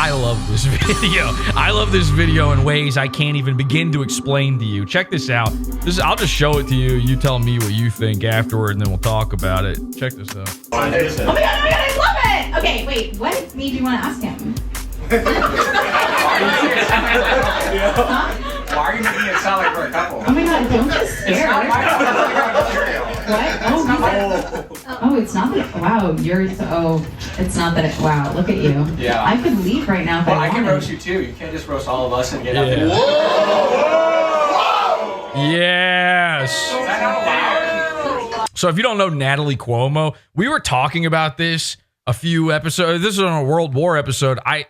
I love this video. I love this video in ways I can't even begin to explain to you. Check this out. I'll just show it to you. You tell me what you think afterward, and then we'll talk about it. Check this out. Oh my god, I love it! Okay, wait, what made you want to ask him? Huh? Why are you making it sound like we're a couple? Oh my god, don't get scared. What? Oh, it's not that. Wow, it's not that. Wow, look at you. Yeah. I could leave right now if Well, I I can wanted. roast you too. You can't just roast all of us and get up there. Yes. Is that not loud? So if you don't know Natalie Cuomo, we were talking about this a few episodes. This is on a World War episode. I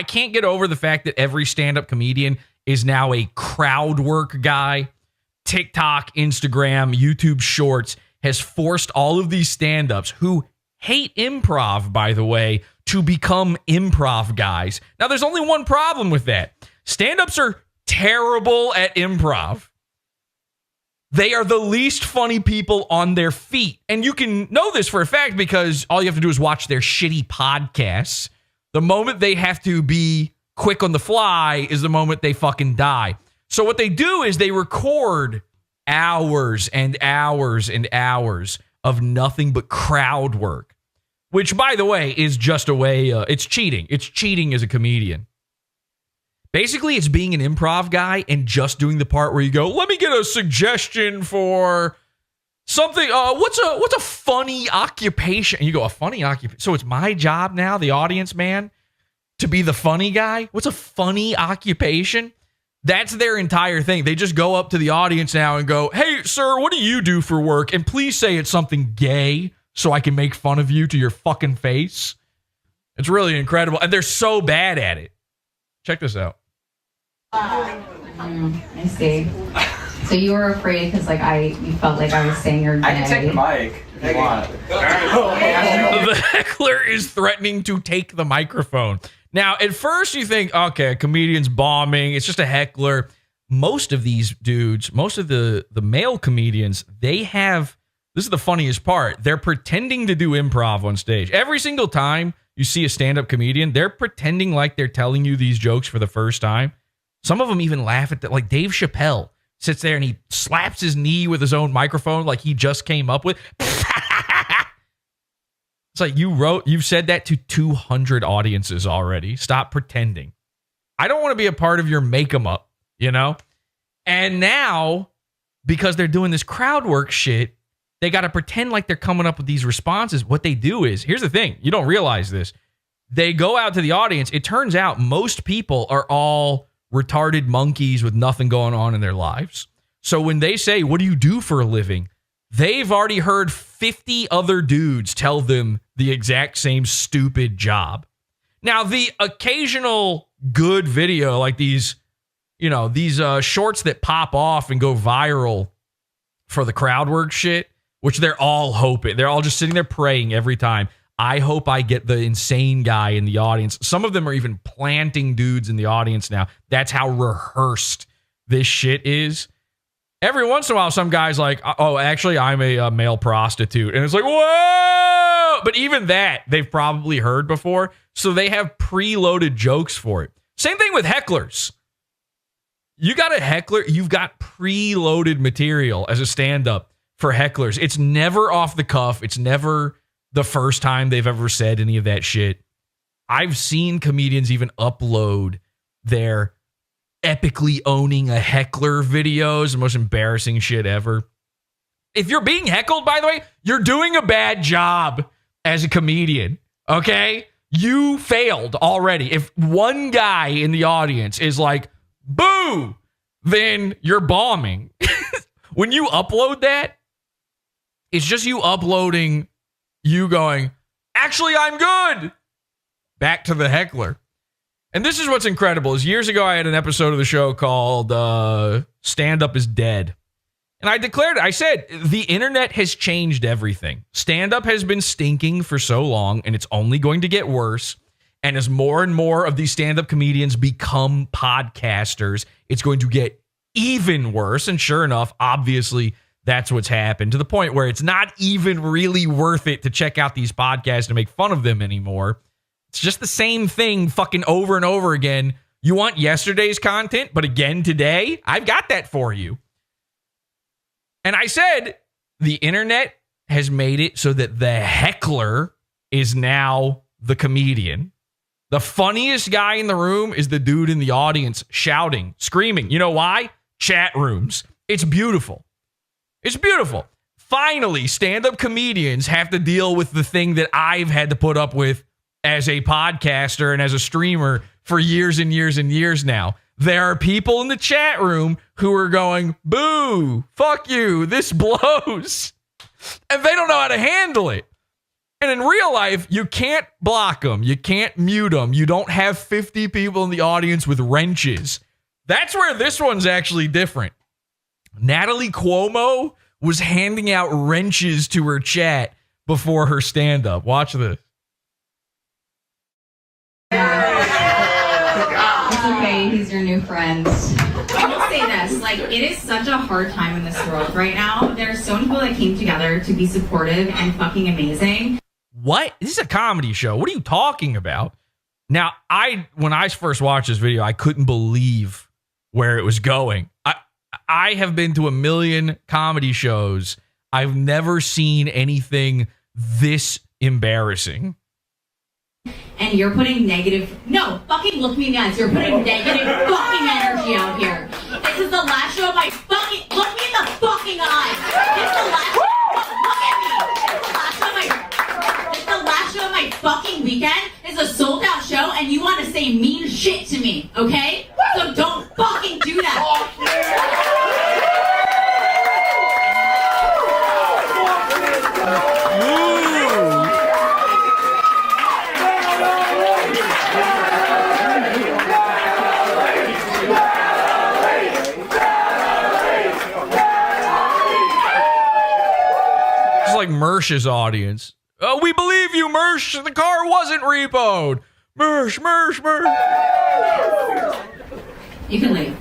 can't get over the fact that every stand-up comedian is now a crowd work guy. TikTok, Instagram, YouTube Shorts has forced all of these stand-ups who hate improv, by the way, to become improv guys. Now, there's only one problem with that. Stand-ups are terrible at improv. They are the least funny people on their feet. And you can know this for a fact because all you have to do is watch their shitty podcasts. The moment they have to be quick on the fly is the moment they fucking die. So what they do is they record hours and hours and hours of nothing but crowd work, which, by the way, is just a way, it's cheating. It's cheating as a comedian. Basically, it's being an improv guy and just doing the part where you go, let me get a suggestion for something. What's a funny occupation? And you go, a funny occupation? So it's my job now, the audience man, to be the funny guy? What's a funny occupation? That's their entire thing. They just go up to the audience now and go, hey, sir, what do you do for work? And please say it's something gay so I can make fun of you to your fucking face. It's really incredible. And they're so bad at it. Check this out. I see. So you were afraid because you felt like I was saying you're gay. I can take the mic if you want. The heckler is threatening to take the microphone. Now, at first you think, okay, a comedian's bombing. It's just a heckler. Most of these dudes, most of the male comedians, they have, this is the funniest part, they're pretending to do improv on stage. Every single time you see a stand-up comedian, they're pretending like they're telling you these jokes for the first time. Some of them even laugh at that. Like Dave Chappelle sits there and he slaps his knee with his own microphone like he just came up with. It's like you've said that to 200 audiences already. Stop pretending. I don't want to be a part of your make 'em up, you know? And now, because they're doing this crowd work shit, they got to pretend like they're coming up with these responses. What they do is, here's the thing. You don't realize this. They go out to the audience. It turns out most people are all retarded monkeys with nothing going on in their lives. So when they say, what do you do for a living? They've already heard 50 other dudes tell them the exact same stupid job. Now, the occasional good video, like these shorts that pop off and go viral for the crowd work shit, which they're all hoping. They're all just sitting there praying every time. I hope I get the insane guy in the audience. Some of them are even planting dudes in the audience now. That's how rehearsed this shit is. Every once in a while, some guy's like, oh, actually, I'm a male prostitute. And it's like, whoa! But even that, they've probably heard before. So they have preloaded jokes for it. Same thing with hecklers. You got a heckler, you've got preloaded material as a stand-up for hecklers. It's never off the cuff. It's never the first time they've ever said any of that shit. I've seen comedians even upload their epically owning a heckler videos, the most embarrassing shit ever. If you're being heckled, by the way, you're doing a bad job as a comedian, okay? You failed already. If one guy in the audience is like, boo, then you're bombing. When you upload that, it's just you uploading, you going, actually, I'm good. Back to the heckler. And this is what's incredible is years ago, I had an episode of the show called Stand Up is Dead. And I said, the internet has changed everything. Stand up has been stinking for so long, and it's only going to get worse. And as more and more of these stand-up comedians become podcasters, it's going to get even worse. And sure enough, obviously, that's what's happened to the point where it's not even really worth it to check out these podcasts to make fun of them anymore. It's just the same thing fucking over and over again. You want yesterday's content, but again today? I've got that for you. And I said the internet has made it so that the heckler is now the comedian. The funniest guy in the room is the dude in the audience shouting, screaming. You know why? Chat rooms. It's beautiful. It's beautiful. Finally, stand-up comedians have to deal with the thing that I've had to put up with as a podcaster and as a streamer for years and years and years now. There are people in the chat room who are going, boo, fuck you, this blows. And they don't know how to handle it. And in real life, you can't block them. You can't mute them. You don't have 50 people in the audience with wrenches. That's where this one's actually different. Natalie Cuomo was handing out wrenches to her chat before her stand-up. Watch this. It's okay, he's your new friend. I will say this, like, it is such a hard time in this world right now. There's so many people that came together to be supportive and fucking amazing. What? This is a comedy show. What are you talking about? Now, when I first watched this video, I couldn't believe where it was going. I have been to a million comedy shows. I've never seen anything this embarrassing. And you're putting no, fucking look me in the eyes. You're putting negative fucking energy out here. This is the last show of my fucking, look me in the fucking eyes. This is the last, look at me. This is the last show of my fucking weekend. It's a sold out show and you want to say mean shit to me, okay? So don't fucking do that. Like Mersh's audience. Oh, we believe you, Mersh. The car wasn't repoed. Mersh. You can leave.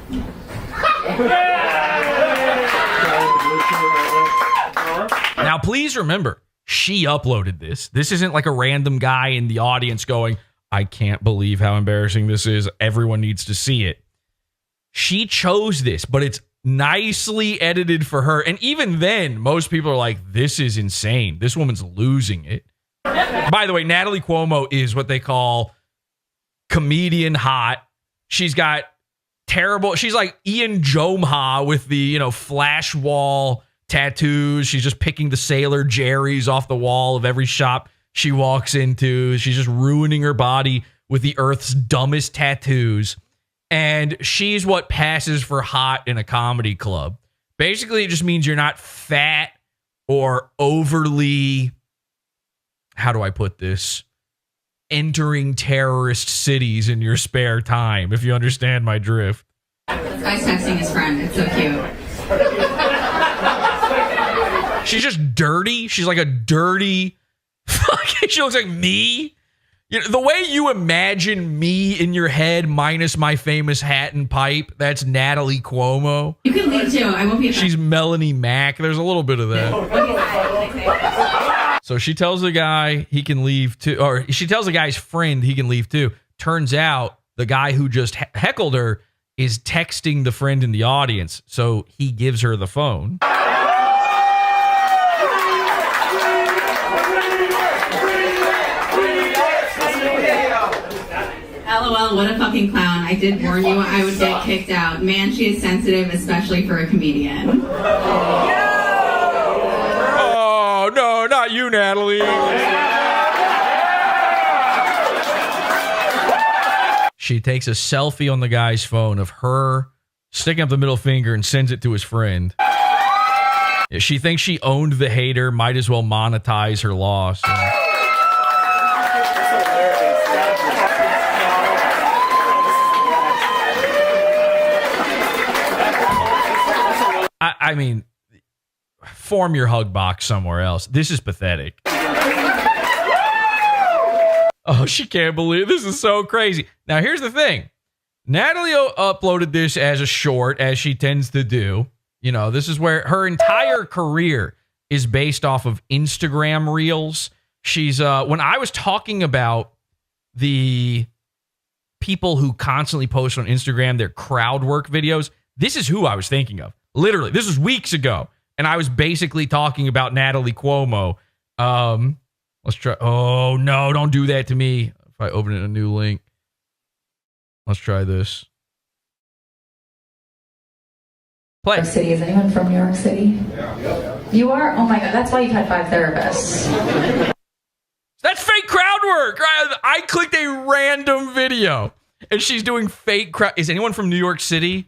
Now, please remember, she uploaded this. This isn't like a random guy in the audience going, I can't believe how embarrassing this is. Everyone needs to see it. She chose this, but it's nicely edited for her. And even then, most people are like, this is insane. This woman's losing it. By the way, Natalie Cuomo is what they call comedian hot. She's got terrible, she's like Ian Jomha with the, flash wall tattoos. She's just picking the Sailor Jerry's off the wall of every shop she walks into. She's just ruining her body with the earth's dumbest tattoos. And she's what passes for hot in a comedy club. Basically, it just means you're not fat or overly, how do I put this? Entering terrorist cities in your spare time, if you understand my drift. This guy's texting his friend. It's so cute. She's just dirty. She's like a dirty, fucking, she looks like me. The way you imagine me in your head minus my famous hat and pipe, that's Natalie Cuomo. You can leave too. I won't be. She's Melanie Mack. There's a little bit of that. So she tells the guy he can leave too, or she tells the guy's friend he can leave too. Turns out the guy who just heckled her is texting the friend in the audience. So he gives her the phone. LOL, what a fucking clown. I did warn you I would get kicked out. Man, she is sensitive, especially for a comedian. Oh, no, not you, Natalie. She takes a selfie on the guy's phone of her sticking up the middle finger and sends it to his friend. She thinks she owned the hater, might as well monetize her loss. I mean, form your hug box somewhere else. This is pathetic. Oh, she can't believe it. This is so crazy. Now, here's the thing. Natalie uploaded this as a short, as she tends to do. This is where her entire career is based off of Instagram Reels. She's, when I was talking about the people who constantly post on Instagram their crowd work videos, this is who I was thinking of. Literally, this was weeks ago, and I was basically talking about Natalie Cuomo. Let's try. Oh, no, don't do that to me. If I open a new link. Let's try this. Play. New York City. Is anyone from New York City? Yeah. You are? Oh my God. That's why you've had 5 therapists. That's fake crowd work. I clicked a random video and she's doing fake crowd. Is anyone from New York City?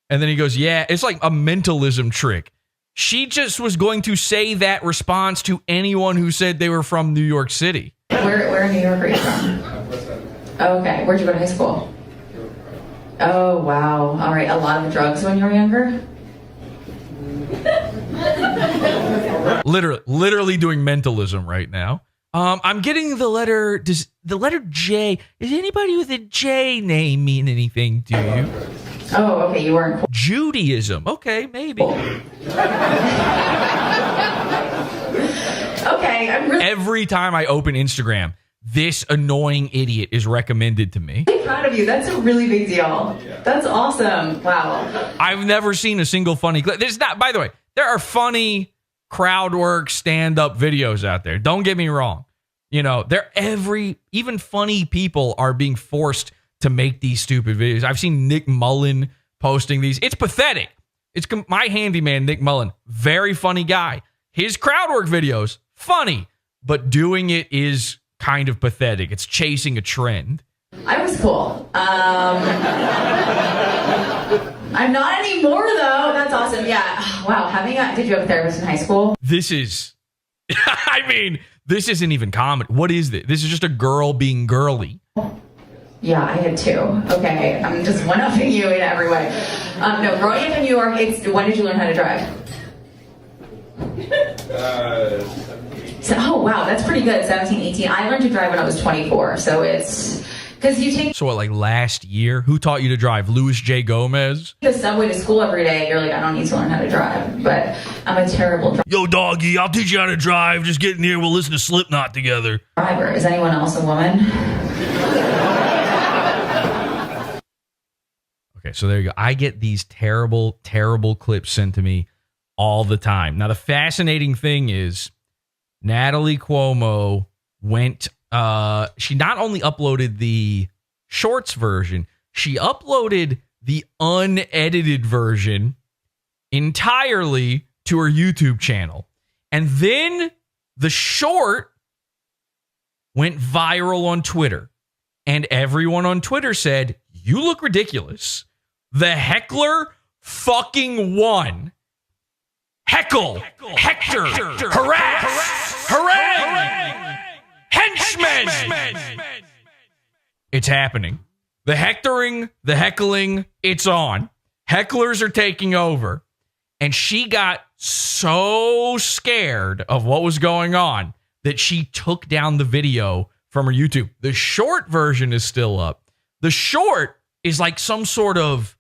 And then he goes, yeah, it's like a mentalism trick. She just was going to say that response to anyone who said they were from New York City. Where in New York are you from? Oh, okay. Where'd you go to high school? Oh, wow. All right. A lot of drugs when you were younger? Literally doing mentalism right now. I'm getting the letter. Does the letter J? Does anybody with a J name mean anything to you? Oh, okay. You weren't cool. Judaism. Okay, maybe. Okay. I'm really Every time I open Instagram, this annoying idiot is recommended to me. proud of you. That's a really big deal. That's awesome. Wow. I've never seen a single funny clip. There's not. By the way, there are funny crowd work stand-up videos out there. Don't get me wrong. You know, even funny people are being forced to make these stupid videos. I've seen Nick Mullen posting these. It's pathetic. It's my handyman, Nick Mullen, very funny guy. His crowd work videos, funny, but doing it is kind of pathetic. It's chasing a trend. I was cool. I'm not anymore, though. That's awesome. Yeah. Wow. Did you have a therapist in high school? This is, I mean, this isn't even comedy. What is this? This is just a girl being girly. Yeah, I had 2. Okay. I'm just one-upping you in every way. No, growing up in New York, when did you learn how to drive? Oh, wow. That's pretty good. 17, 18. I learned to drive when I was 24. So it's... Because you take So what, like last year? Who taught you to drive? Louis J. Gomez? the subway to school every day. You're like, I don't need to learn how to drive. But I'm a terrible Yo, doggy, I'll teach you how to drive. Just get in here. We'll listen to Slipknot together. driver. Is anyone else a woman? Okay, so there you go. I get these terrible, terrible clips sent to me all the time. Now, the fascinating thing is Natalie Cuomo went... she not only uploaded the shorts version, she uploaded the unedited version entirely to her YouTube channel. And then the short went viral on Twitter. And everyone on Twitter said, you look ridiculous. The heckler fucking won. Heckle, Hector, harass, hooray! Henchmen! It's happening. The hectoring, the heckling, it's on. Hecklers are taking over. And she got so scared of what was going on that she took down the video from her YouTube. The short version is still up. The short is like some sort of,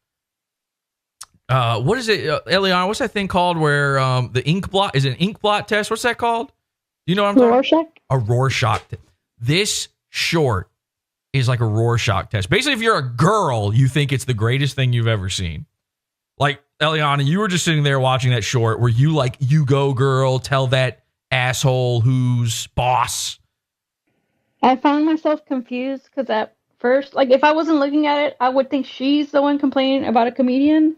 what is it, Eliana? What's that thing called where the ink blot, is it an ink blot test? What's that called? Do you know what I'm talking about? Rorschach? A Rorschach. This short is like a Rorschach test. Basically, if you're a girl, you think it's the greatest thing you've ever seen. Like, Eliana, you were just sitting there watching that short where you like, you go girl, tell that asshole who's boss. I found myself confused because at first, like, if I wasn't looking at it, I would think she's the one complaining about a comedian.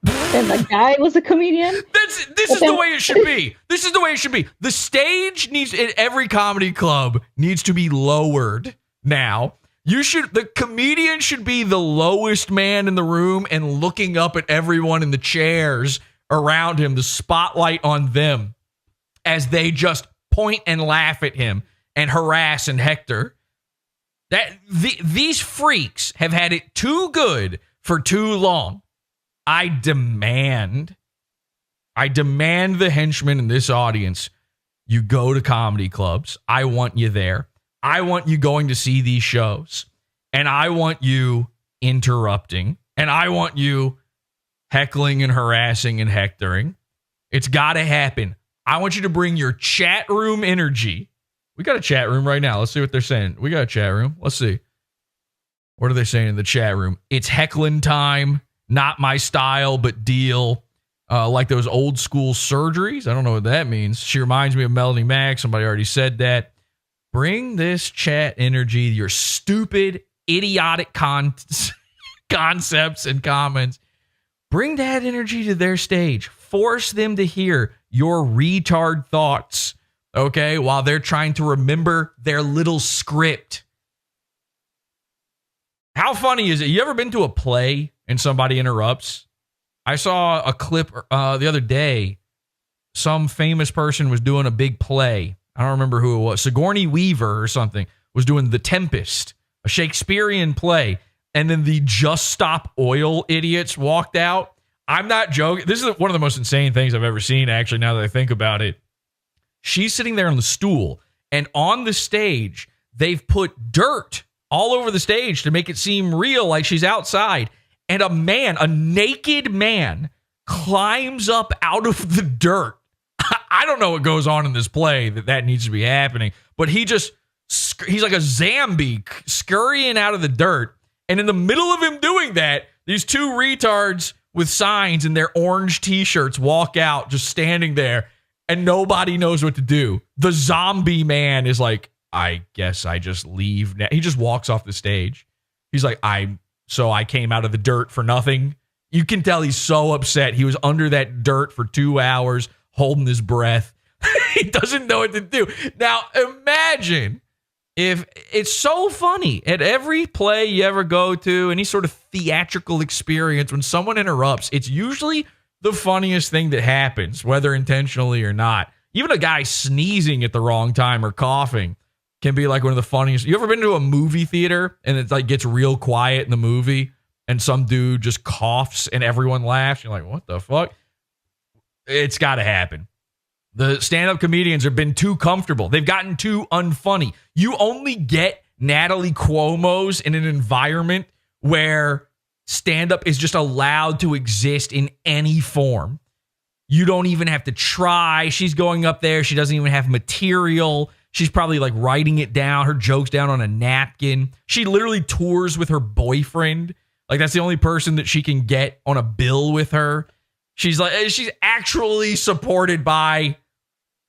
And the guy was a comedian. This is the way it should be. This is the way it should be. The stage needs, in every comedy club, needs to be lowered now. The comedian should be the lowest man in the room and looking up at everyone in the chairs around him, the spotlight on them as they just point and laugh at him and harass and hector. These freaks have had it too good for too long. I demand the henchmen in this audience, you go to comedy clubs. I want you there. I want you going to see these shows. And I want you interrupting. And I want you heckling and harassing and hectoring. It's got to happen. I want you to bring your chat room energy, We got a chat room right now. Let's see what they're saying. We got a chat room. Let's see. What are they saying in the chat room? It's heckling time. Not my style, but deal. Like those old school surgeries. I don't know what that means. She reminds me of Melody Mack. Somebody already said that. Bring this chat energy, your stupid, idiotic concepts and comments. Bring that energy to their stage. Force them to hear your retard thoughts, okay, while they're trying to remember their little script. How funny is it? You ever been to a play and somebody interrupts? I saw a clip the other day. Some famous person was doing a big play. I don't remember who it was. Sigourney Weaver or something was doing The Tempest, a Shakespearean play. And then the Just Stop Oil idiots walked out. I'm not joking. This is one of the most insane things I've ever seen, actually, now that I think about it. She's sitting there on the stool, and on the stage, they've put dirt all over the stage to make it seem real, like she's outside. And a naked man, climbs up out of the dirt. I don't know what goes on in this play that needs to be happening, but he's like a zombie scurrying out of the dirt. And in the middle of him doing that, these two retards with signs in their orange t-shirts walk out, just standing there, and nobody knows what to do. The zombie man is like, I guess I just leave now. He just walks off the stage. He's like, I came out of the dirt for nothing. You can tell he's so upset. He was under that dirt for 2 hours, holding his breath. He doesn't know what to do. Now, imagine if it's so funny at every play you ever go to, any sort of theatrical experience, when someone interrupts, it's usually the funniest thing that happens, whether intentionally or not. Even a guy sneezing at the wrong time or coughing can be like one of the funniest. You ever been to a movie theater and it like gets real quiet in the movie and some dude just coughs and everyone laughs? You're like, what the fuck? It's got to happen. The stand-up comedians have been too comfortable. They've gotten too unfunny. You only get Natalie Cuomo's in an environment where stand-up is just allowed to exist in any form. You don't even have to try. She's going up there. She doesn't even have material. She's probably like writing it down, her jokes down on a napkin. She literally tours with her boyfriend. Like that's the only person that she can get on a bill with her. She's actually supported by,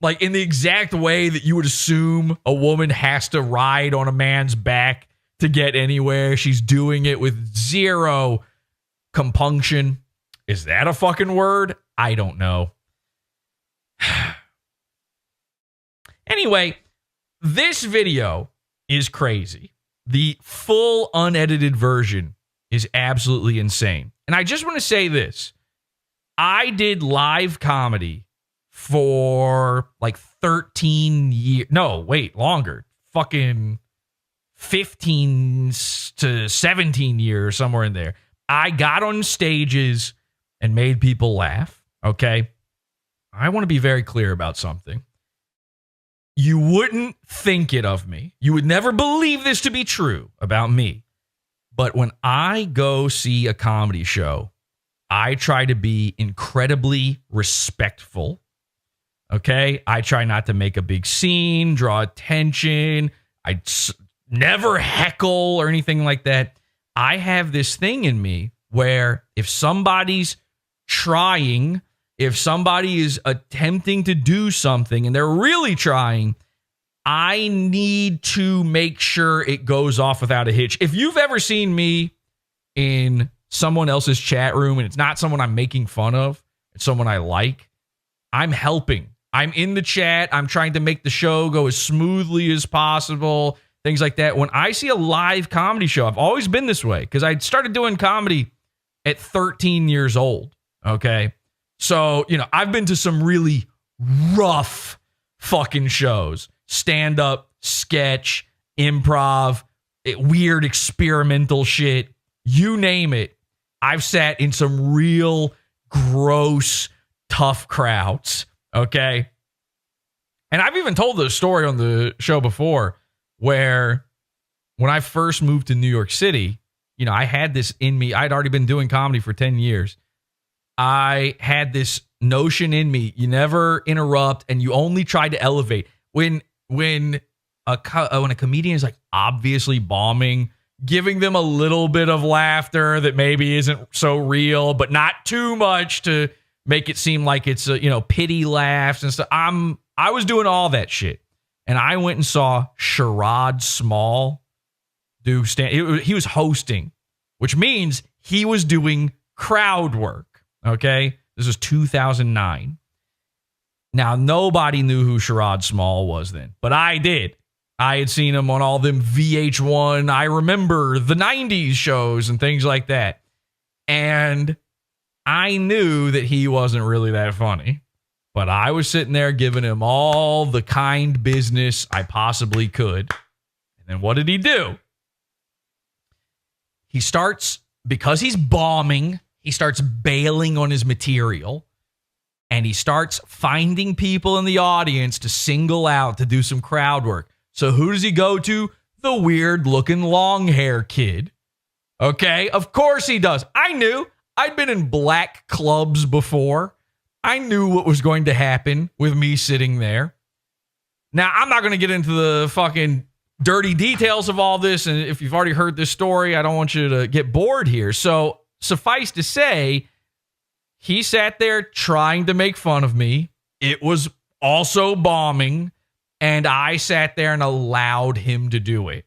like, in the exact way that you would assume a woman has to ride on a man's back to get anywhere. She's doing it with zero compunction. Is that a fucking word? I don't know. Anyway, this video is crazy. The full unedited version is absolutely insane. And I just want to say this. I did live comedy for like 13 years. No, wait, longer. Fucking 15 to 17 years, somewhere in there. I got on stages and made people laugh, okay? I want to be very clear about something. You wouldn't think it of me. You would never believe this to be true about me. But when I go see a comedy show, I try to be incredibly respectful, okay? I try not to make a big scene, draw attention. I never heckle or anything like that. I have this thing in me where if somebody's trying, if somebody is attempting to do something and they're really trying, I need to make sure it goes off without a hitch. If you've ever seen me in someone else's chat room and it's not someone I'm making fun of, it's someone I like, I'm helping. I'm in the chat. I'm trying to make the show go as smoothly as possible, things like that. When I see a live comedy show, I've always been this way because I started doing comedy at 13 years old, okay? So, I've been to some really rough fucking shows. Stand-up, sketch, improv, weird experimental shit. You name it. I've sat in some real gross, tough crowds, okay? And I've even told the story on the show before where when I first moved to New York City, I had this in me. I'd already been doing comedy for 10 years. I had this notion in me. You never interrupt and you only try to elevate. When when a comedian is like obviously bombing, giving them a little bit of laughter that maybe isn't so real, but not too much to make it seem like it's pity laughs and stuff. I was doing all that shit, and I went and saw Sherrod Small do stand. He was hosting, which means he was doing crowd work. Okay, this was 2009. Now nobody knew who Sherrod Small was then, but I did. I had seen him on all them VH1. I remember the 90s shows and things like that. And I knew that he wasn't really that funny. But I was sitting there giving him all the kind business I possibly could. And then what did he do? He starts, because he's bombing, he starts bailing on his material. And he starts finding people in the audience to single out to do some crowd work. So who does he go to? The weird-looking long-hair kid. Okay, of course he does. I knew. I'd been in black clubs before. I knew what was going to happen with me sitting there. Now, I'm not going to get into the fucking dirty details of all this, and if you've already heard this story, I don't want you to get bored here. So suffice to say, he sat there trying to make fun of me. It was also bombing. And I sat there and allowed him to do it.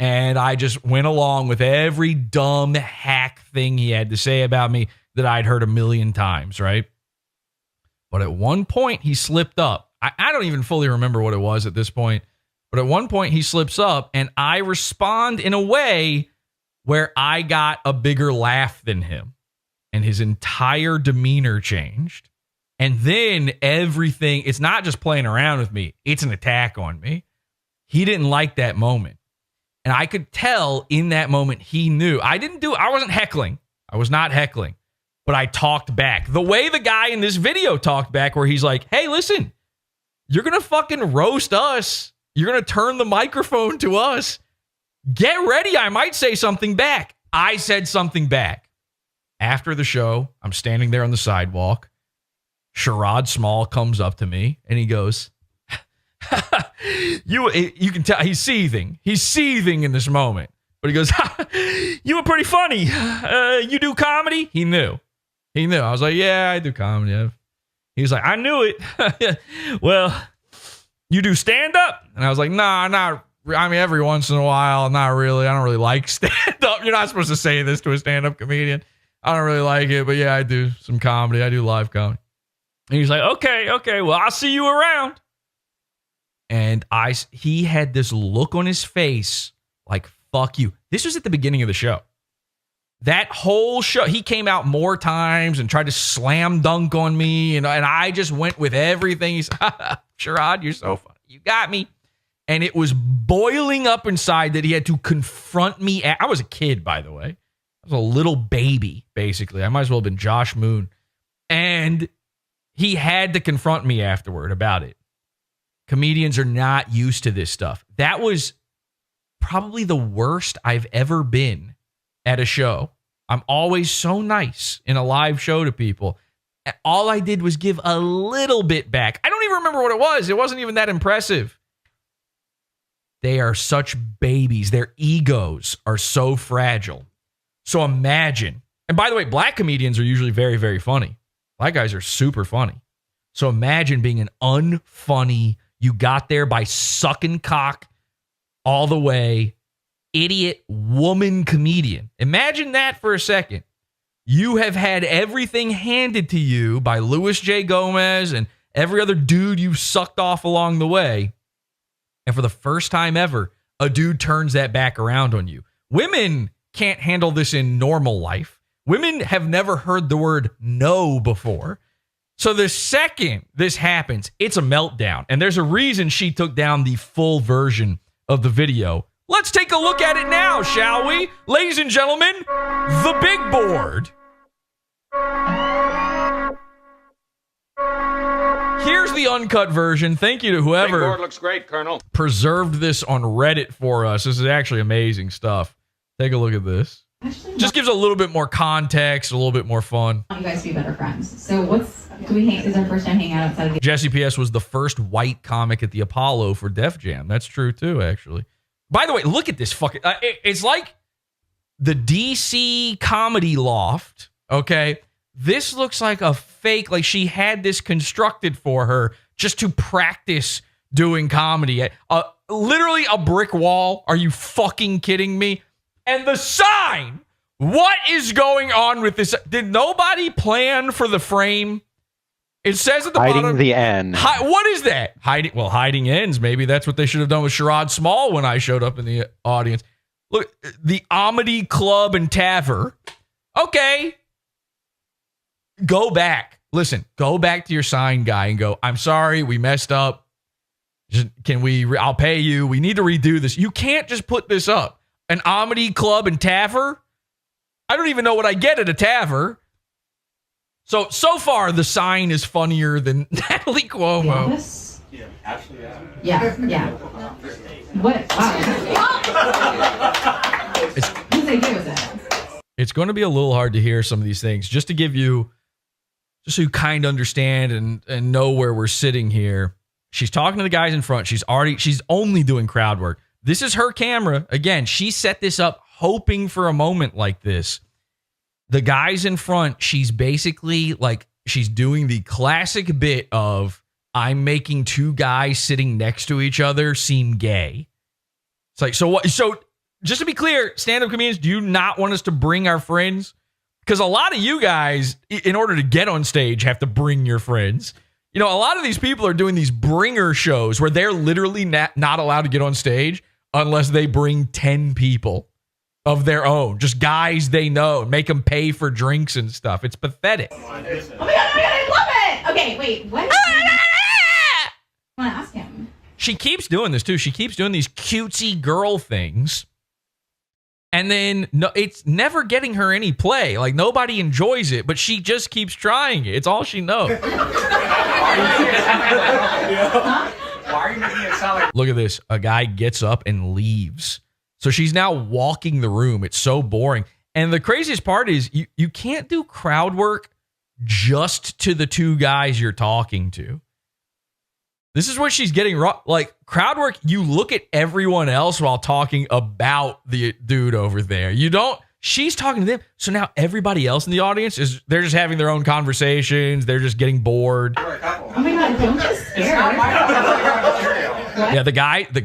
And I just went along with every dumb hack thing he had to say about me that I'd heard a million times, right? But at one point, he slipped up. I don't even fully remember what it was at this point. But at one point, he slips up, and I respond in a way where I got a bigger laugh than him. And his entire demeanor changed. And then everything, it's not just playing around with me, it's an attack on me. He didn't like that moment. And I could tell in that moment he knew. I wasn't heckling. I was not heckling. But I talked back. The way the guy in this video talked back, where he's like, hey, listen, you're going to fucking roast us. You're going to turn the microphone to us. Get ready. I might say something back. I said something back. After the show, I'm standing there on the sidewalk. Sherrod Small comes up to me and he goes, you can tell he's seething. He's seething in this moment. But he goes, you were pretty funny. You do comedy? He knew. I was like, yeah, I do comedy. He was like, I knew it. Well, you do stand up? And I was like, nah, not. I mean, every once in a while, not really. I don't really like stand up. You're not supposed to say this to a stand up comedian. I don't really like it, but yeah, I do some comedy. I do live comedy. And he's like, okay, well, I'll see you around. And he had this look on his face like, fuck you. This was at the beginning of the show. That whole show, he came out more times and tried to slam dunk on me. And I just went with everything. He's, Sherrod, you're so funny. You got me. And it was boiling up inside that he had to confront me. I was a kid, by the way. I was a little baby, basically. I might as well have been Josh Moon. And he had to confront me afterward about it. Comedians are not used to this stuff. That was probably the worst I've ever been at a show. I'm always so nice in a live show to people. All I did was give a little bit back. I don't even remember what it was. It wasn't even that impressive. They are such babies. Their egos are so fragile. So imagine, and by the way, black comedians are usually very, very funny. Black guys are super funny. So imagine being an unfunny, you got there by sucking cock all the way, idiot woman comedian. Imagine that for a second. You have had everything handed to you by Louis J. Gomez and every other dude you've sucked off along the way. And for the first time ever, a dude turns that back around on you. Women can't handle this in normal life. Women have never heard the word no before. So the second this happens, it's a meltdown. And there's a reason she took down the full version of the video. Let's take a look at it now, shall we? Ladies and gentlemen, the big board. Here's the uncut version. Thank you to whoever Big board looks great, Colonel. preserved this on Reddit for us. This is actually amazing stuff. Take a look at this. Just gives a little bit more context, a little bit more fun. I want you guys to be better friends. So what's Is our first time hanging out outside of the Jesse P.S. was the first white comic at the Apollo for Def Jam. That's true, too, actually. By the way, look at this fucking... it's like the DC Comedy Loft, okay? This looks like a fake... Like, she had this constructed for her just to practice doing comedy. Literally a brick wall. Are you fucking kidding me? And the sign... What is going on with this? Did nobody plan for the frame? It says at the hiding bottom... the N. What is that? Hiding ends. Maybe that's what they should have done with Sherrod Small when I showed up in the audience. Look, the Amity Club and Tavern. Okay. Go back. Listen, go back to your sign guy and go, I'm sorry, we messed up. I'll pay you. We need to redo this. You can't just put this up. An Amity Club and Tavern? I don't even know what I get at a tavern. So far, the sign is funnier than Natalie Cuomo. office? Yeah, actually, Yeah. What? Wow. Whose idea was that? It's going to be a little hard to hear some of these things. Just so you kind of understand and know where we're sitting here. She's talking to the guys in front. She's only doing crowd work. This is her camera. Again, she set this up hoping for a moment like this. The guys in front, she's basically like, she's doing the classic bit of, I'm making two guys sitting next to each other seem gay. It's like, so what? So just to be clear, stand-up comedians, do you not want us to bring our friends? Because a lot of you guys, in order to get on stage, have to bring your friends. You know, a lot of these people are doing these bringer shows where they're literally not allowed to get on stage unless they bring 10 people of their own, just guys they know, make them pay for drinks and stuff. It's pathetic. Oh my god, I love it! Okay, wait, what? I want to ask him. She keeps doing this too. She keeps doing these cutesy girl things. And then it's never getting her any play. Like, nobody enjoys it, but she just keeps trying it. It's all she knows. Why are you making it sound like... Look at this. A guy gets up and leaves. So she's now walking the room. It's so boring. And the craziest part is you can't do crowd work just to the two guys you're talking to. This is what she's getting wrong. Like, crowd work, you look at everyone else while talking about the dude over there. You don't. She's talking to them. So now everybody else in the audience they're just having their own conversations. They're just getting bored. Oh my god, don't be scared. Yeah,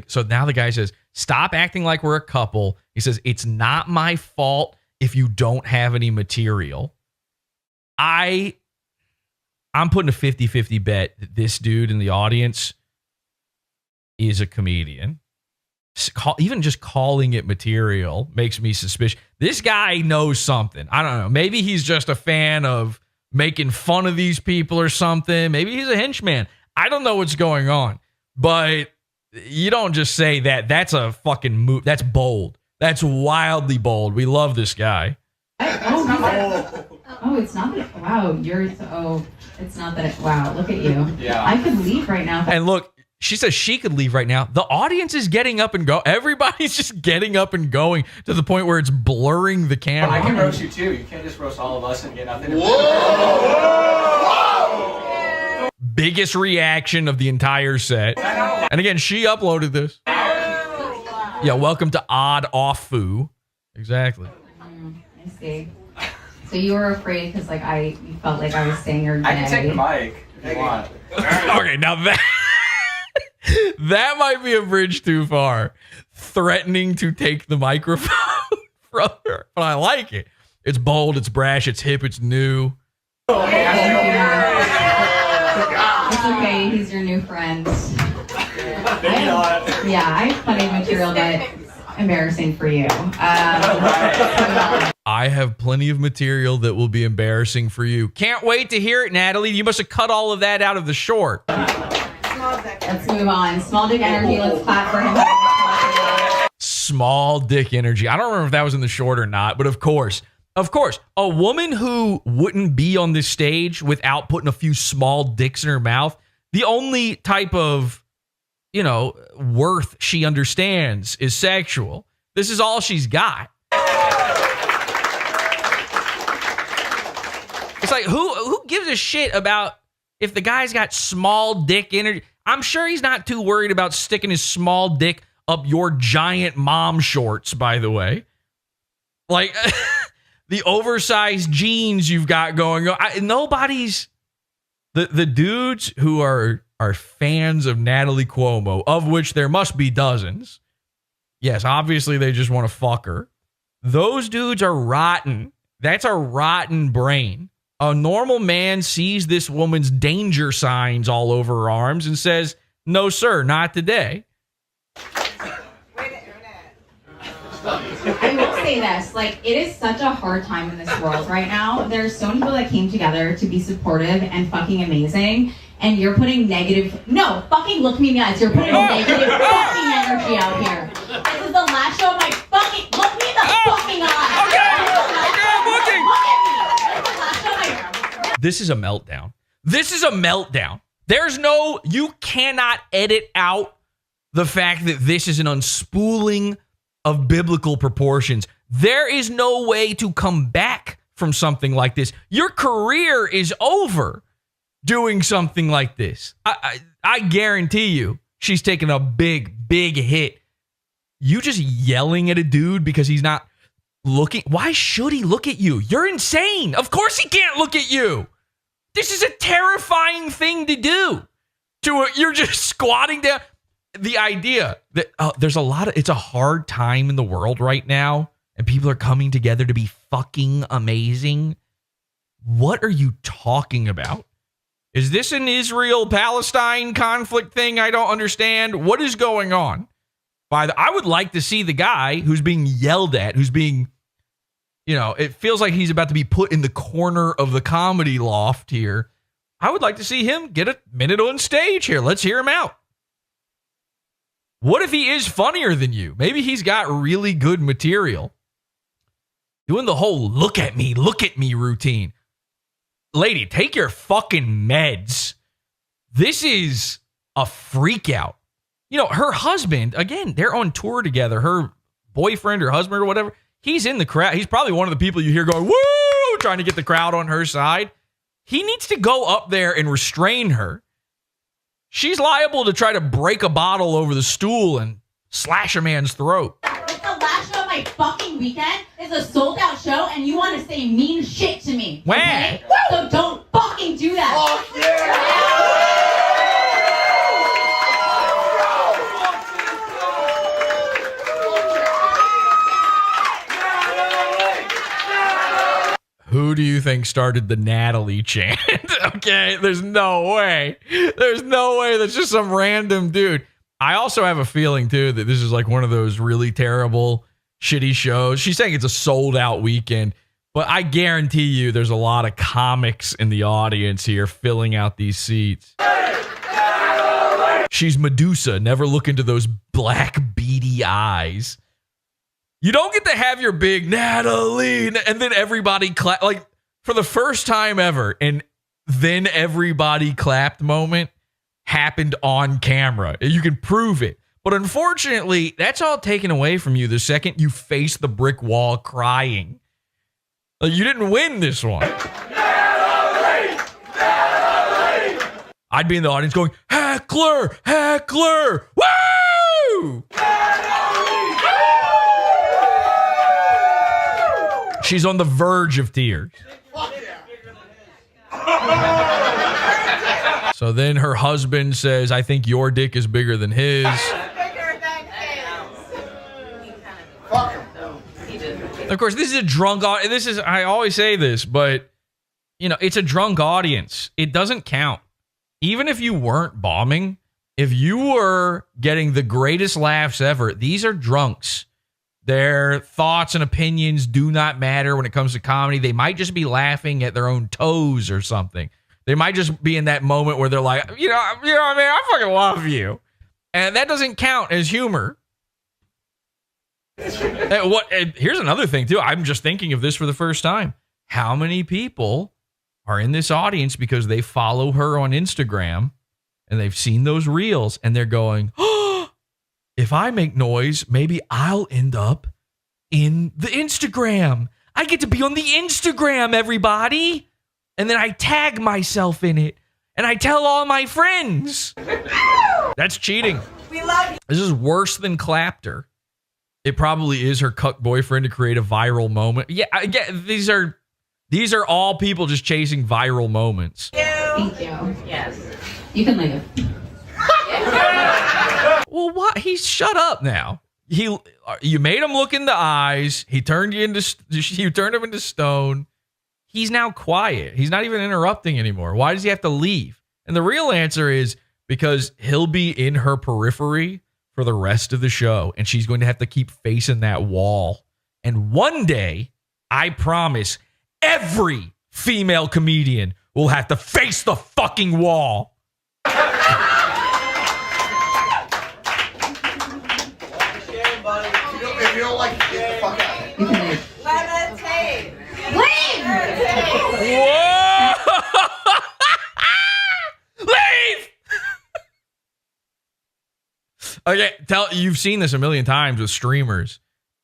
so now the guy says, stop acting like we're a couple. He says, it's not my fault if you don't have any material. I'm putting a 50-50 bet that this dude in the audience is a comedian. Even just calling it material makes me suspicious. This guy knows something. I don't know. Maybe he's just a fan of making fun of these people or something. Maybe he's a henchman. I don't know what's going on. But you don't just say that. That's a fucking move. That's bold. That's wildly bold. We love this guy. It's not that. Wow, it's not that. Wow, look at you. Yeah. I could leave right now. And look, she says she could leave right now. The audience is getting up and go. Everybody's just getting up and going to the point where it's blurring the camera. I can roast you too. You can't just roast all of us and get nothing. Biggest reaction of the entire set. And again, she uploaded this. Yeah, welcome to PODAWFUL. Exactly. I see. So you were afraid because you felt like I was saying you're gay. I can take the mic if you want. Okay, now that might be a bridge too far. Threatening to take the microphone from her. But I like it. It's bold, it's brash, it's hip, it's new. It's okay, he's your new friend. I have plenty of material that's embarrassing for you. I have plenty of material that will be embarrassing for you. Can't wait to hear it, Natalie. You must have cut all of that out of the short. Let's move on. Small dick energy. Let's clap for him. Small dick energy. I don't remember if that was in the short or not, but of course, a woman who wouldn't be on this stage without putting a few small dicks in her mouth, the only type of, worth she understands is sexual. This is all she's got. It's like, who gives a shit about if the guy's got small dick energy, I'm sure he's not too worried about sticking his small dick up your giant mom shorts, by the way. Like, the oversized jeans you've got going on. Nobody's... The dudes who are fans of Natalie Cuomo, of which there must be dozens. Yes, obviously they just want to fuck her. Those dudes are rotten. That's a rotten brain. A normal man sees this woman's danger signs all over her arms and says, no, sir, not today. I will say this, like, it is such a hard time in this world right now. There's so many people that came together to be supportive and fucking amazing, and you're putting negative, no, fucking look me in the eyes, you're putting negative fucking energy out here. This is the last show of my fucking, look me in the fucking eyes. This is a meltdown. This is a meltdown. You cannot edit out the fact that this is an unspooling of biblical proportions. There is no way to come back from something like this. Your career is over doing something like this. I guarantee you she's taking a big, big hit. You just yelling at a dude because he's not looking. Why should he look at you? You're insane. Of course he can't look at you. This is a terrifying thing to do. You're just squatting down. The idea that it's a hard time in the world right now, and people are coming together to be fucking amazing. What are you talking about? Is this an Israel-Palestine conflict thing I don't understand? What is going on? I would like to see the guy who's being yelled at, who's being, it feels like he's about to be put in the corner of the comedy loft here. I would like to see him get a minute on stage here. Let's hear him out. What if he is funnier than you? Maybe he's got really good material. Doing the whole look at me routine. Lady, take your fucking meds. This is a freak out. Her husband, again, they're on tour together. Her boyfriend or husband or whatever, he's in the crowd. He's probably one of the people you hear going, woo, trying to get the crowd on her side. He needs to go up there and restrain her. She's liable to try to break a bottle over the stool and slash a man's throat. It's the last show of my fucking weekend. It's a sold out show, and you want to say mean shit to me. When? Okay? So don't fucking do that. Fuck yeah! Who do you think started the Natalie chant? Okay, there's no way. There's no way that's just some random dude. I also have a feeling, too, that this is like one of those really terrible, shitty shows. She's saying it's a sold-out weekend, but I guarantee you there's a lot of comics in the audience here filling out these seats. She's Medusa. Never look into those black, beady eyes. You don't get to have your big Natalie and then everybody clap, like for the first time ever. And then everybody clapped moment happened on camera. You can prove it. But unfortunately, that's all taken away from you the second you face the brick wall crying. Like, you didn't win this one. Natalie! Natalie! I'd be in the audience going, heckler, heckler, woo! She's on the verge of tears. So then her husband says, I think your dick is bigger than his. Of course, this is a drunk audience. I always say this, but, it's a drunk audience. It doesn't count. Even if you weren't bombing, if you were getting the greatest laughs ever, these are drunks. Their thoughts and opinions do not matter when it comes to comedy. They might just be laughing at their own toes or something. They might just be in that moment where they're like, what I mean? I fucking love you. And that doesn't count as humor. Here's another thing, too. I'm just thinking of this for the first time. How many people are in this audience because they follow her on Instagram and they've seen those reels and they're going, oh, if I make noise, maybe I'll end up in the Instagram. I get to be on the Instagram, everybody. And then I tag myself in it. and I tell all my friends. That's cheating. We love you. This is worse than clapped her. It probably is her cuck boyfriend to create a viral moment. Yeah, I get these are all people just chasing viral moments. Thank you. Yes. You can leave. Well, what? He's shut up now. You made him look in the eyes. You turned him into stone. He's now quiet. He's not even interrupting anymore. Why does he have to leave? And the real answer is because he'll be in her periphery for the rest of the show, and she's going to have to keep facing that wall. And one day, I promise, every female comedian will have to face the fucking wall. If you don't like it, get the fuck out. You can leave. Levitate. Leave! Whoa! Leave! Okay, you've seen this a million times with streamers.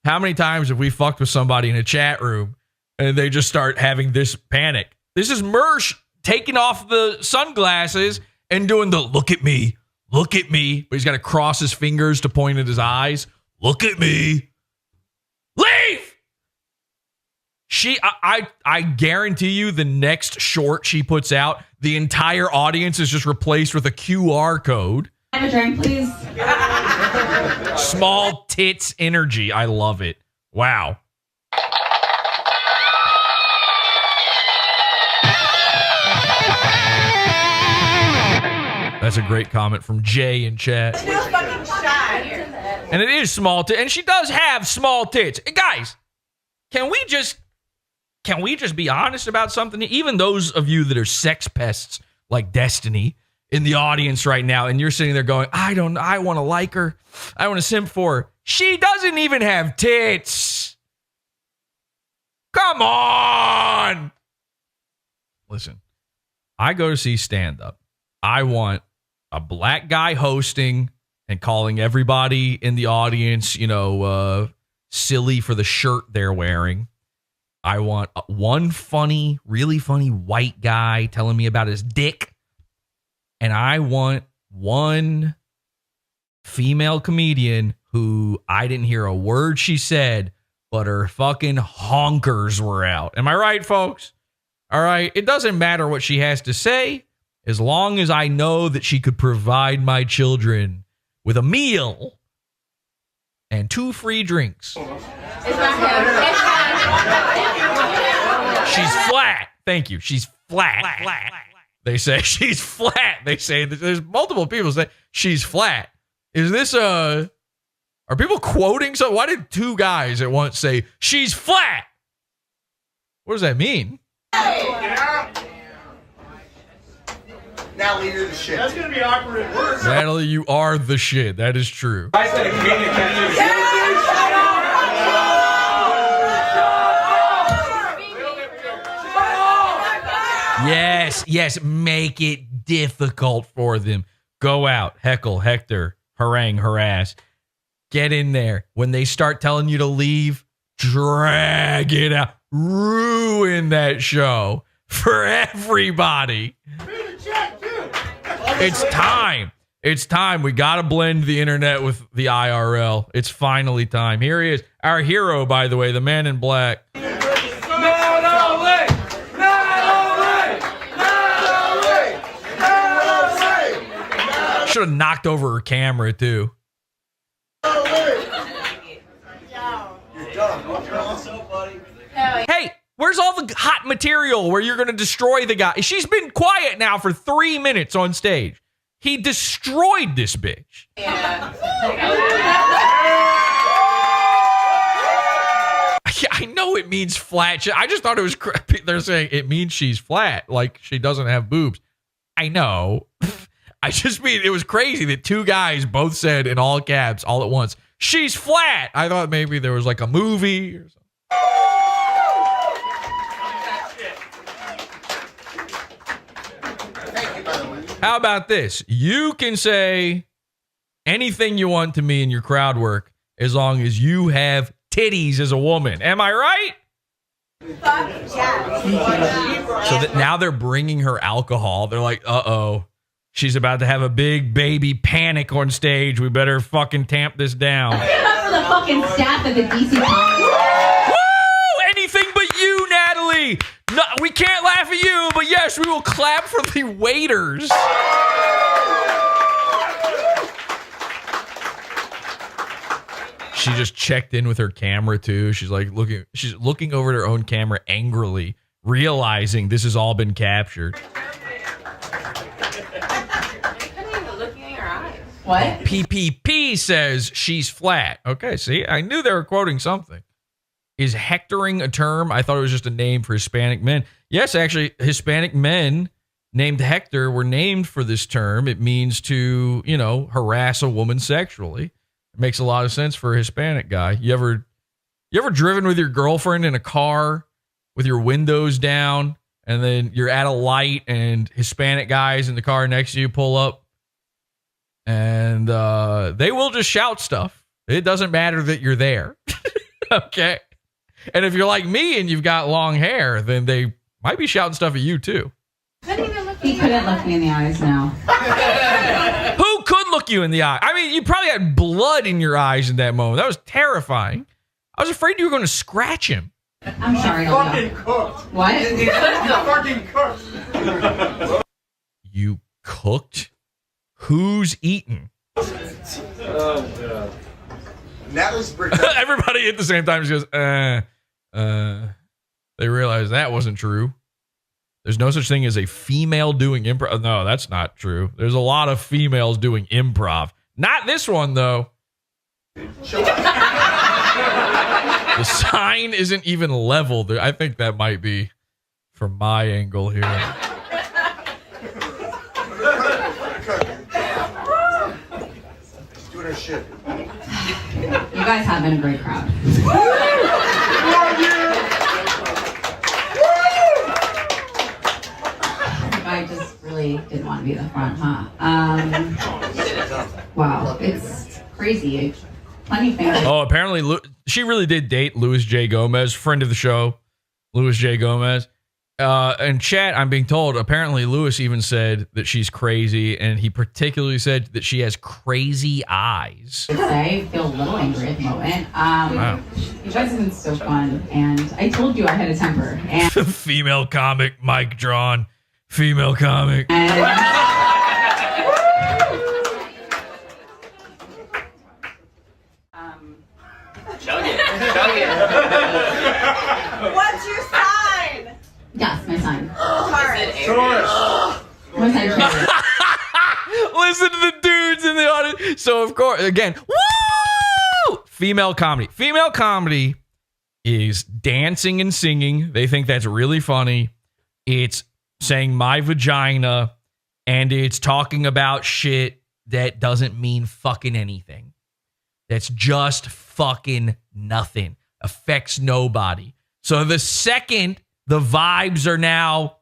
How many times have we fucked with somebody in a chat room and they just start having this panic? This is Mersh taking off the sunglasses and doing the look at me, but he's got to cross his fingers to point at his eyes. Look at me. Leave! I guarantee you the next short she puts out, the entire audience is just replaced with a QR code. Have a drink, please. Small tits energy. I love it. Wow. That's a great comment from Jay in chat. She's fucking shy. And it is small tits. And she does have small tits. Guys, can we just be honest about something? Even those of you that are sex pests like Destiny in the audience right now, and you're sitting there going, I want to like her. I want to simp for her. She doesn't even have tits. Come on. Listen, I go to see stand-up. I want a black guy hosting and calling everybody in the audience, silly for the shirt they're wearing. I want one funny, really funny white guy telling me about his dick. And I want one female comedian who I didn't hear a word she said, but her fucking honkers were out. Am I right, folks? All right. It doesn't matter what she has to say, as long as I know that she could provide my children with a meal and 2 free drinks. It's not him. She's flat. Thank you. She's flat. They say she's flat. They say there's multiple people say she's flat. Is this are people quoting? So why did 2 guys at once say she's flat? What does that mean? Natalie, you're the shit. That's gonna be awkward at work. Natalie, you are the shit. That is true. I said a comedian can't use Yes. Make it difficult for them. Go out, heckle, hector, harangue, harass. Get in there. When they start telling you to leave, drag it out. Ruin that show for everybody. It's time. It's time. We got to blend the internet with the IRL. It's finally time. Here he is. Our hero, by the way, the man in black. Should have knocked over her camera, too. Hey, where's all the hot material where you're going to destroy the guy? She's been quiet now for 3 minutes on stage. He destroyed this bitch. Yeah. I know it means flat. I just thought it was crappy. They're saying it means she's flat, like she doesn't have boobs. I know. I just mean it was crazy that 2 guys both said in all caps all at once, she's flat. I thought maybe there was like a movie or something. How about this? You can say anything you want to me in your crowd work as long as you have titties as a woman. Am I right? Fuck yes. So that now they're bringing her alcohol. They're like, uh-oh, she's about to have a big baby panic on stage. We better fucking tamp this down. Enough for the fucking staff at the DC Comics. Woo! Anything but you, Natalie. No, we can't laugh at you, but yes, we will clap for the waiters. She just checked in with her camera too. She's like looking over at her own camera angrily, realizing this has all been captured. What? PPP says she's flat. Okay, see, I knew they were quoting something. Is hectoring a term? I thought it was just a name for Hispanic men. Yes, actually, Hispanic men named Hector were named for this term. It means to, harass a woman sexually. It makes a lot of sense for a Hispanic guy. You ever driven with your girlfriend in a car with your windows down, and then you're at a light and Hispanic guys in the car next to you pull up, and they will just shout stuff. It doesn't matter that you're there. Okay. And if you're like me and you've got long hair, then they might be shouting stuff at you too. He couldn't look me in the eyes now. Who could look you in the eye? I mean, you probably had blood in your eyes in that moment. That was terrifying. I was afraid you were going to scratch him. I'm sorry. Fucking cooked. What? Fucking cooked. You cooked? Who's eating? Natalie's Everybody at the same time just goes, they realize that wasn't true. There's no such thing as a female doing improv. No, that's not true. There's a lot of females doing improv. Not this one, though. The sign isn't even leveled. I think that might be from my angle here. She's doing her shit. You guys have been a great crowd. I just really didn't want to be at the front, huh? Wow, it's crazy. Plenty of fans. Oh, apparently she really did date Louis J. Gomez, friend of the show, Louis J. Gomez. In chat, I'm being told, apparently Louis even said that she's crazy, and he particularly said that she has crazy eyes. I feel a little angry at the moment. Wow. You guys have been so fun, and I told you I had a temper. And Female comic, mic drawn. Female comic. Chug it. What's your sign? yes, my sign. Taurus. My sign. Listen to the dudes in the audience. So, of course, again, woo! Female comedy. Female comedy is dancing and singing. They think that's really funny. It's saying my vagina, and it's talking about shit that doesn't mean fucking anything. That's just fucking nothing. Affects nobody. So the second the vibes are now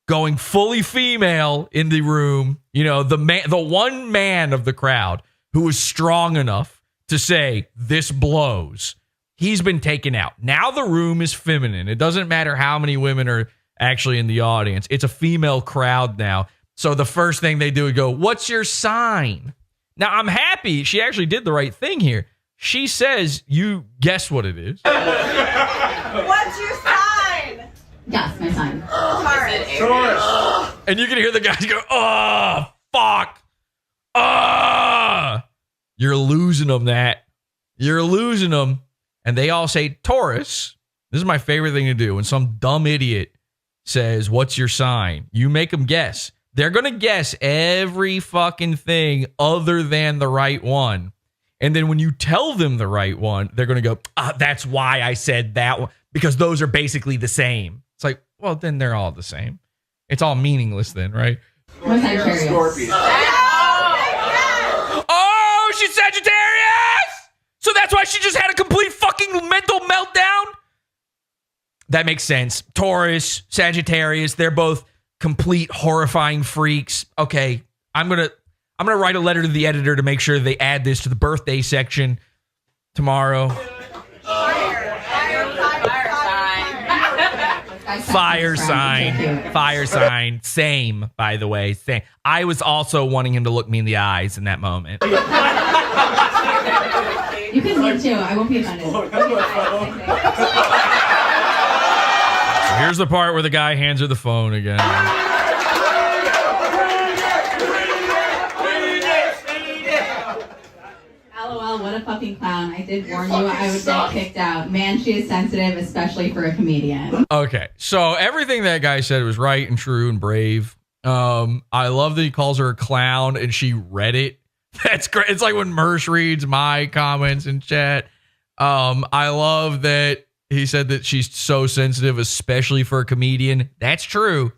going fully female in the room, the one man of the crowd who was strong enough to say, this blows, he's been taken out. Now the room is feminine. It doesn't matter how many women are actually in the audience. It's a female crowd now. So the first thing they do is go, what's your sign? Now I'm happy she actually did the right thing here. She says, you guess what it is. What's your sign? Yes, my sign. Taurus. And you can hear the guys go, oh, fuck. You're losing them, Nat. You're losing them. And they all say Taurus. This is my favorite thing to do. When some dumb idiot says, what's your sign? You make them guess. They're going to guess every fucking thing other than the right one. And then when you tell them the right one, they're going to go, that's why I said that one. Because those are basically the same. It's like, well, then they're all the same. It's all meaningless then, right? My sign. Scorpion. Oh, she's Sagittarius! So that's why she just had a complete fucking mental meltdown? That makes sense. Taurus, Sagittarius, they're both complete horrifying freaks. Okay, I'm gonna write a letter to the editor to make sure they add this to the birthday section tomorrow. Fire sign. Fire sign. Fire sign. Same, by the way. Same. I was also wanting him to look me in the eyes in that moment. You can leave too. I won't be offended. Here's the part where the guy hands her the phone again. LOL, what a fucking clown. I did warn you I would get kicked out. Man, she is sensitive, especially for a comedian. Okay, so everything that guy said was right and true and brave. I love that he calls her a clown and she read it. That's great. It's like when Mersh reads my comments in chat. I love that he said that she's so sensitive, especially for a comedian. That's true.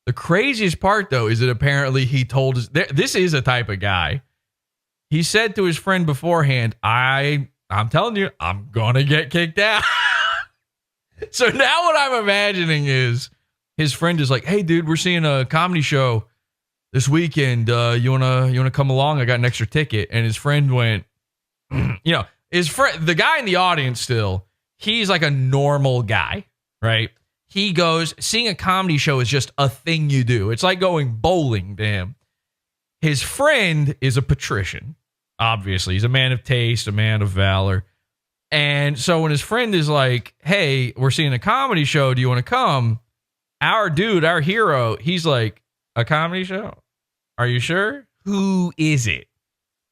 The craziest part, though, is that apparently he told us this is a type of guy. He said to his friend beforehand, I'm telling you, I'm going to get kicked out. So now what I'm imagining is his friend is like, hey, dude, we're seeing a comedy show this weekend. You wanna come along? I got an extra ticket. And his friend went, his friend, the guy in the audience still, he's like a normal guy, right? He goes, seeing a comedy show is just a thing you do. It's like going bowling to him. His friend is a patrician. Obviously, he's a man of taste, a man of valor. And so when his friend is like, hey, we're seeing a comedy show, do you want to come? Our dude, our hero, he's like, a comedy show? Are you sure? Who is it?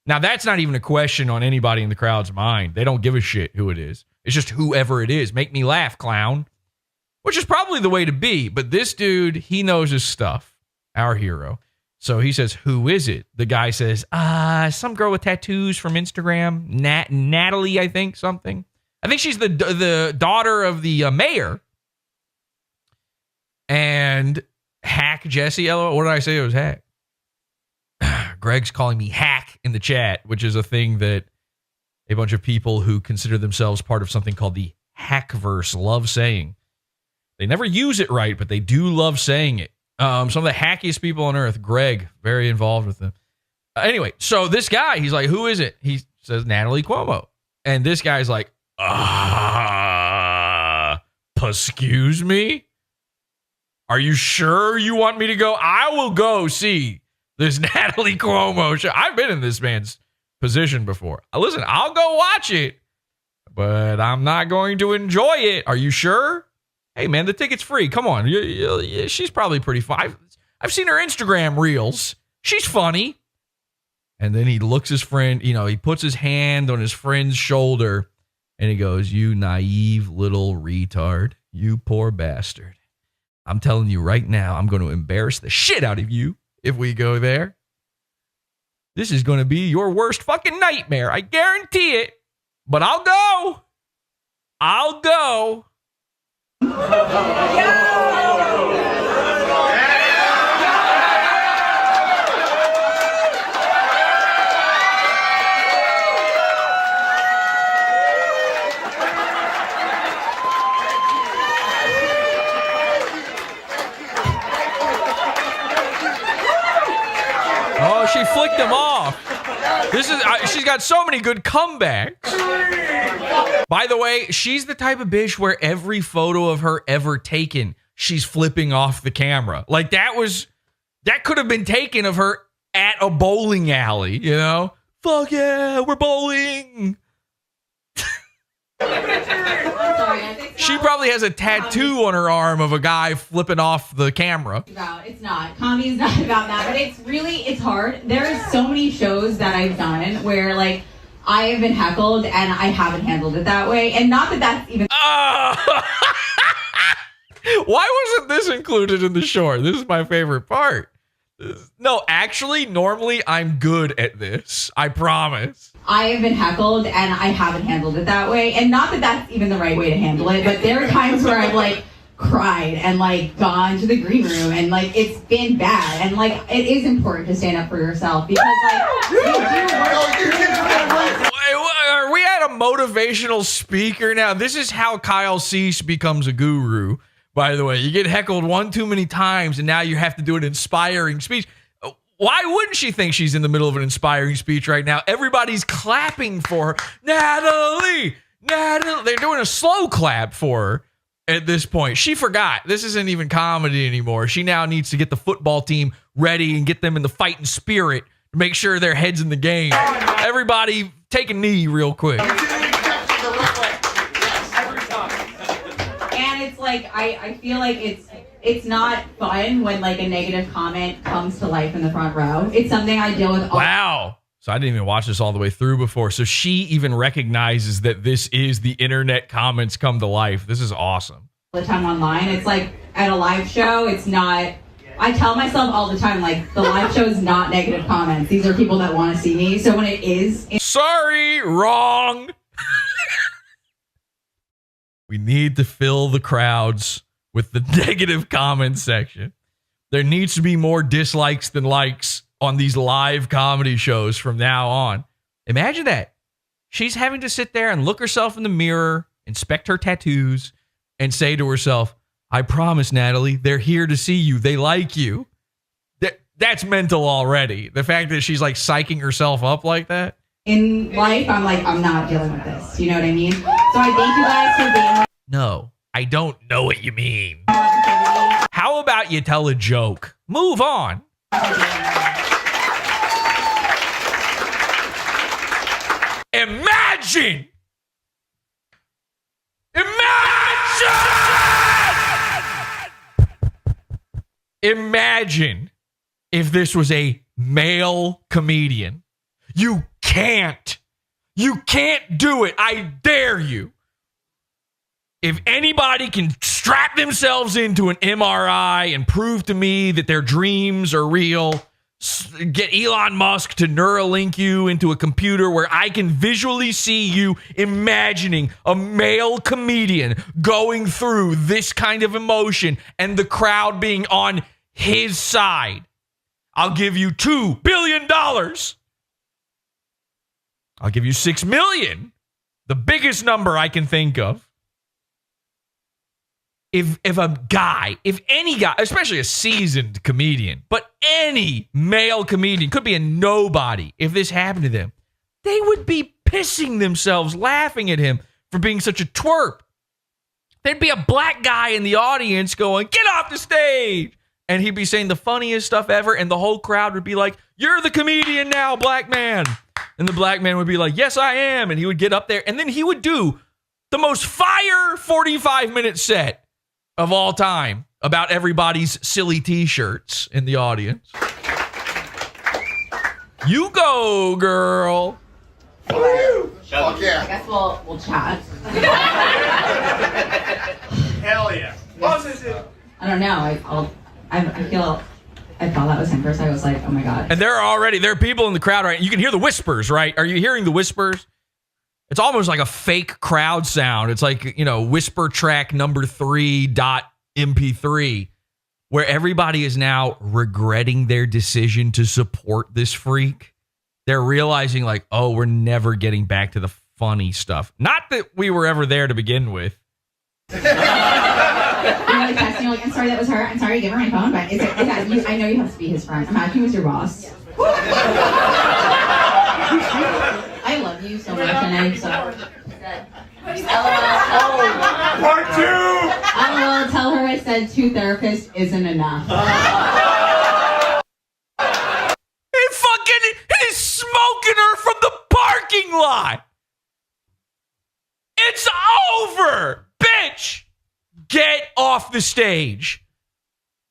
Now, that's not even a question on anybody in the crowd's mind. They don't give a shit who it is. It's just whoever it is. Make me laugh, clown. Which is probably the way to be. But this dude, he knows his stuff. Our hero. So he says, who is it? The guy says, some girl with tattoos from Instagram. Natalie, I think, something. I think she's the daughter of the mayor. And Hack Jesse, LOL. What did I say? It was Hack. Greg's calling me Hack in the chat, which is a thing that a bunch of people who consider themselves part of something called the Hackverse love saying. They never use it right, but they do love saying it. Some of the hackiest people on earth. Greg, very involved with them. Anyway, so this guy, he's like, who is it? He says, Natalie Cuomo. And this guy's like, excuse me? Are you sure you want me to go? I will go see this Natalie Cuomo show. I've been in this man's position before. Listen, I'll go watch it, but I'm not going to enjoy it. Are you sure? Hey, man, the ticket's free. Come on. She's probably pretty fun. I've seen her Instagram reels. She's funny. And then he looks his friend, he puts his hand on his friend's shoulder and he goes, you naive little retard. You poor bastard. I'm telling you right now, I'm going to embarrass the shit out of you if we go there. This is going to be your worst fucking nightmare. I guarantee it. But I'll go. I'll go. Oh, she flicked him off. She's got so many good comebacks. By the way, she's the type of bitch where every photo of her ever taken, she's flipping off the camera. Like that could have been taken of her at a bowling alley, Fuck yeah, we're bowling. She probably has a tattoo on her arm of a guy flipping off the camera. It's not. Comedy is not about that, but it's hard. There's so many shows that I've done where I have been heckled and I haven't handled it that way. And not that that's even... Why wasn't this included in the short? This is my favorite part. No, actually, normally I'm good at this. I promise. I have been heckled and I haven't handled it that way. And not that that's even the right way to handle it, but there are times where I've cried and gone to the green room and it's been bad. And it is important to stand up for yourself because you do work. Are we at a motivational speaker now? This is how Kyle Cease becomes a guru. By the way, you get heckled one too many times and now you have to do an inspiring speech. Why wouldn't she think she's in the middle of an inspiring speech right now? Everybody's clapping for her. Natalie. They're doing a slow clap for her. at this point. She forgot. This isn't even comedy anymore. She now needs to get the football team ready and get them in the fighting spirit to make sure their head's in the game. Everybody take a knee real quick. And it's like, I feel like it's not fun when like a negative comment comes to life in the front row. It's something I deal with all Wow. So I didn't even watch this all the way through before. So she even recognizes that this is the internet comments come to life. This is awesome. the time online. It's like at a live show, it's not. I tell myself all the time, like, the live show is not negative comments. These are people that want to see me. So when it is... Sorry, wrong. We need to fill the crowds with the negative comments section. There needs to be more dislikes than likes on these live comedy shows from now on. Imagine that. She's having to sit there and look herself in the mirror, inspect her tattoos, and say to herself, I promise, Natalie, they're here to see you. They like you. That's mental already. The fact that she's like psyching herself up like that. In life, I'm like, I'm not dealing with this. You know what I mean? So I thank you guys for being like, No, I don't know what you mean. How about you tell a joke? Move on. Imagine! Imagine if this was a male comedian. You can't do it. I dare you. If anybody can strap themselves into an MRI and prove to me that their dreams are real, get Elon Musk to Neuralink you into a computer where I can visually see you imagining a male comedian going through this kind of emotion and the crowd being on his side, I'll give you $2 billion. I'll give you $6 million, the biggest number I can think of. If any guy, especially a seasoned comedian, but any male comedian, could be a nobody, if this happened to them, they would be pissing themselves laughing at him for being such a twerp. There'd be a black guy in the audience going, get off the stage. And he'd be saying the funniest stuff ever, and the whole crowd would be like, you're the comedian now, black man. And the black man would be like, yes, I am. And he would get up there, and then he would do the most fire 45-minute set of all time about everybody's silly t-shirts in the audience. You go, girl. Fuck yeah. I guess we'll chat. Hell yeah. I don't know. I thought that was him first. I was like, oh my God. And there are people in the crowd, right? You can hear the whispers, right? Are you hearing the whispers? It's almost like a fake crowd sound. It's like, whisper track number 3.mp3, where everybody is now regretting their decision to support this freak. They're realizing like, oh, we're never getting back to the funny stuff. Not that we were ever there to begin with. You're like texting, you're like, I'm sorry that was her. I'm sorry, give her my phone back. I know you have to be his friend. Imagine he was your boss. I love you so much, and I'm so Part two! LOL, tell her I said 2 therapists isn't enough. He's smoking her from the parking lot. It's over, bitch. Get off the stage.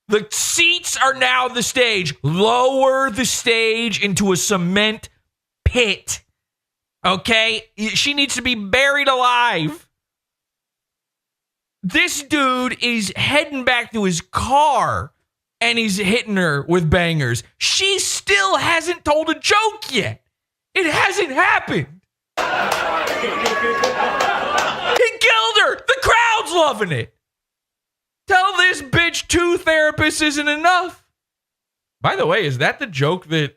The seats are now the stage. Lower the stage into a cement pit. Okay? She needs to be buried alive. This dude is heading back to his car and he's hitting her with bangers. She still hasn't told a joke yet. It hasn't happened. He killed her. The crowd's loving it. Tell this bitch 2 therapists isn't enough. By the way, is that the joke that...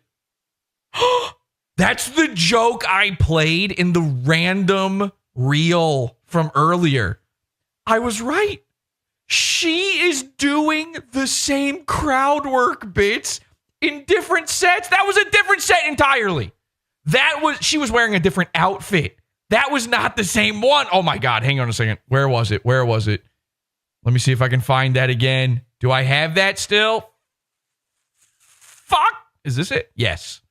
That's the joke I played in the random reel from earlier. I was right. She is doing the same crowd work bits in different sets. That was a different set entirely. She was wearing a different outfit. That was not the same one. Oh my God, hang on a second. Where was it? Let me see if I can find that again. Do I have that still? Fuck. Is this it? Yes.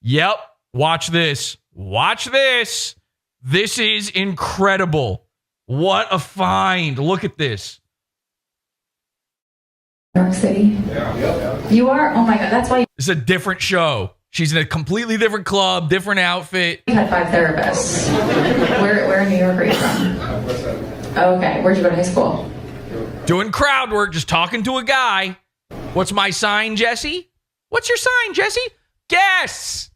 Yep. Watch this. Watch this. This is incredible. What a find. Look at this. New York City? Yeah. You are? Oh my God. That's why It's a different show. She's in a completely different club, different outfit. you had 5 therapists. Where in New York are you from? Okay. Where'd you go to high school? Doing crowd work, just talking to a guy. What's my sign, Jesse? What's your sign, Jesse? Guess.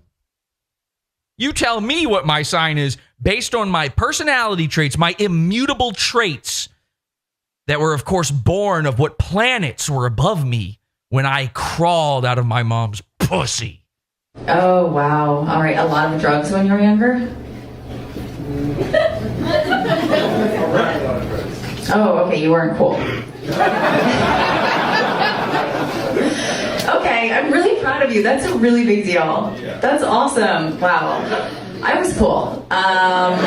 You tell me what my sign is based on my personality traits, my immutable traits that were, of course, born of what planets were above me when I crawled out of my mom's pussy. Oh, wow. All right. A lot of drugs when you were younger? Oh, okay. You weren't cool. Okay. I'm really proud of you. That's a really big deal. That's awesome. Wow. I was cool. I'm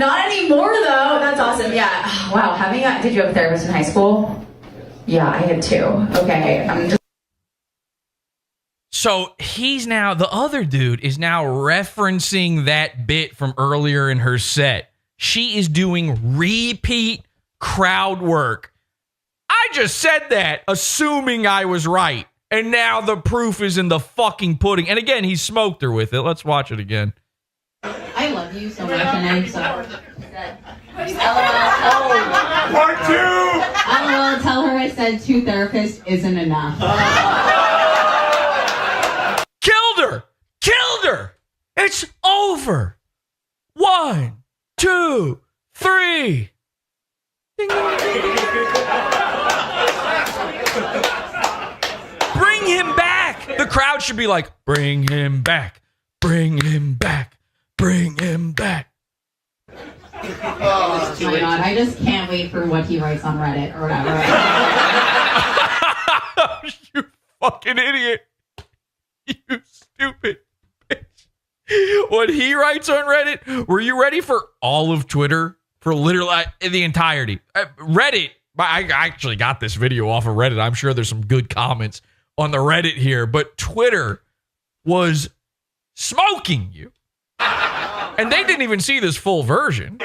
not anymore, though. That's awesome. Yeah. Wow. Did you have a therapist in high school? Yeah, I had 2. Okay. I'm just. So the other dude is now referencing that bit from earlier in her set. She is doing repeat crowd work. I just said that, assuming I was right. And now the proof is in the fucking pudding. And again, he smoked her with it. Let's watch it again. I love you so much, and I'm so. Part 2! LOL, tell her I said 2 therapists isn't enough. Killed her. It's over. 1, 2, 3. Ding, ding, ding, ding. Bring him back. The crowd should be like, bring him back. Bring him back. Bring him back. Oh my God, I just can't wait for what he writes on Reddit or whatever. You fucking idiot. You stupid bitch. What he writes on Reddit, were you ready for all of Twitter? For literally the entirety. Reddit, I actually got this video off of Reddit. I'm sure there's some good comments on the Reddit here, but Twitter was smoking you. And they didn't even see this full version.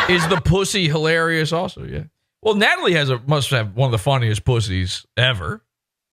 Is the pussy hilarious also? Yeah. Well, Natalie must have one of the funniest pussies ever.